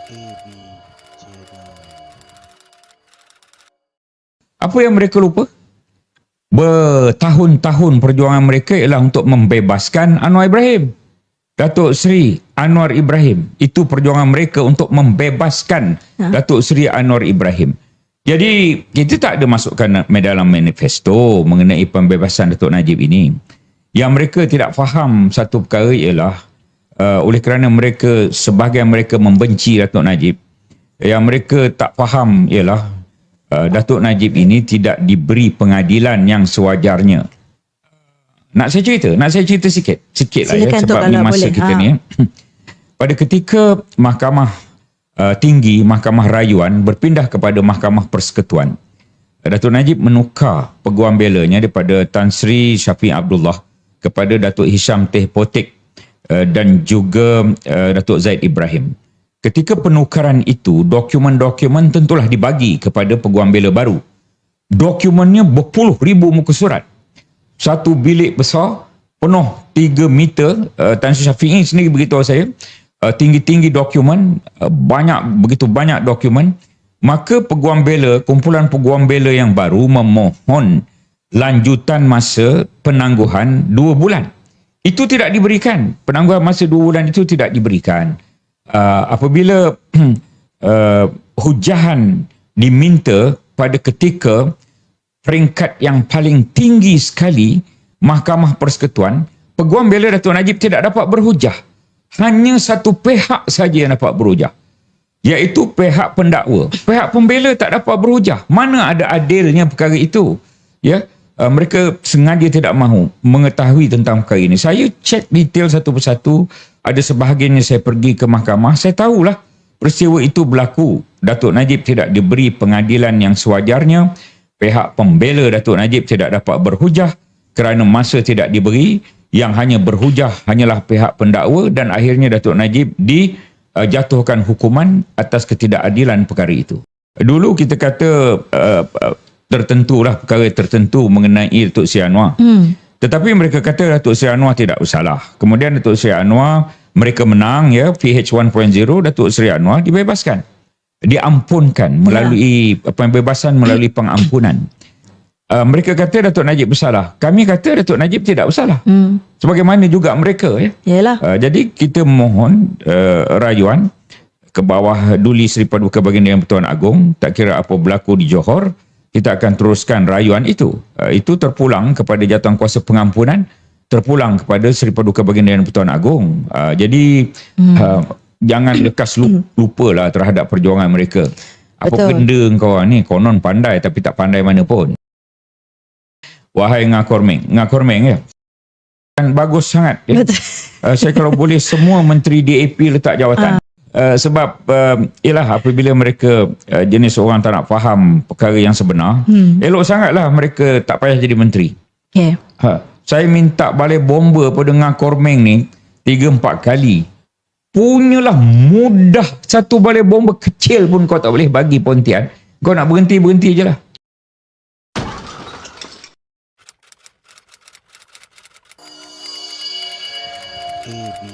AB Channel. Apa yang mereka lupa? Bertahun-tahun perjuangan mereka ialah untuk membebaskan Anwar Ibrahim. Datuk Seri Anwar Ibrahim. Itu perjuangan mereka untuk membebaskan Datuk Seri Anwar Ibrahim. Jadi, kita tak ada masukkan dalam manifesto mengenai pembebasan Datuk Najib ini. Yang mereka tidak faham satu perkara ialah oleh kerana mereka, sebahagian mereka membenci Datuk Najib, yang mereka tak faham ialah Datuk Najib ini tidak diberi pengadilan yang sewajarnya. Nak saya cerita sikit lah ya, sebab ni masa kita ni. Pada ketika Mahkamah Tinggi, Mahkamah Rayuan berpindah kepada Mahkamah Persekutuan, Datuk Najib menukar peguam belanya daripada Tan Sri Syafiq Abdullah kepada Datuk Hisham Teh Potek dan juga Datuk Zaid Ibrahim. Ketika penukaran itu, dokumen-dokumen tentulah dibagi kepada peguam bela baru. Dokumennya berpuluh ribu muka surat. Satu bilik besar, penuh 3 meter. Tan Sri Syafiq sendiri beritahu saya, tinggi-tinggi dokumen, begitu banyak dokumen. Maka peguam bela, kumpulan peguam bela yang baru memohon lanjutan masa penangguhan 2 bulan. Itu tidak diberikan. Penangguhan masa 2 bulan itu tidak diberikan. Apabila hujahan diminta pada ketika peringkat yang paling tinggi sekali, Mahkamah Persekutuan, peguam bela Datuk Najib tidak dapat berhujah. Hanya satu pihak saja yang dapat berhujah, iaitu pihak pendakwa. Pihak pembela tak dapat berhujah. Mana ada adilnya perkara itu? Ya, mereka sengaja tidak mahu mengetahui tentang perkara ini. Saya cek detail satu persatu. Ada sebahagiannya saya pergi ke mahkamah. Saya tahulah peristiwa itu berlaku. Datuk Najib tidak diberi pengadilan yang sewajarnya. Pihak pembela Datuk Najib tidak dapat berhujah kerana masa tidak diberi. Yang hanya berhujah hanyalah pihak pendakwa, dan akhirnya Datuk Najib dijatuhkan hukuman atas ketidakadilan perkara itu. Dulu kita kata tertentulah perkara tertentu mengenai Datuk Seri Anwar. Tetapi mereka kata Datuk Seri Anwar tidak bersalah. Kemudian Datuk Seri Anwar, mereka menang ya, PH 1.0, Datuk Seri Anwar dibebaskan. Diampunkan melalui pembebasan melalui pengampunan. Mereka kata Datuk Najib bersalah. Kami kata Datuk Najib tidak bersalah. Sebagaimana juga mereka ya. Yalah. Jadi kita mohon rayuan ke bawah Duli Seri Paduka Baginda Yang Pertuan Agong, tak kira apa berlaku di Johor, kita akan teruskan rayuan itu. Itu terpulang kepada jawatan kuasa pengampunan, terpulang kepada Seri Paduka Baginda Yang Pertuan Agong. Jadi jangan lekas lupalah terhadap perjuangan mereka. Apa benda kau ni, konon pandai tapi tak pandai mana pun. Wahai Ngakormeng ya. Dan bagus sangat ya. Saya kalau boleh semua menteri DAP letak jawatan. Sebab ialah apabila mereka jenis orang tak nak faham perkara yang sebenar, elok sangatlah mereka tak payah jadi menteri. Saya minta balai bomba pada Ngakormeng ni 3-4 kali. Punyalah mudah, satu balai bomba kecil pun kau tak boleh bagi Pontian. Kau nak berhenti je lah. AB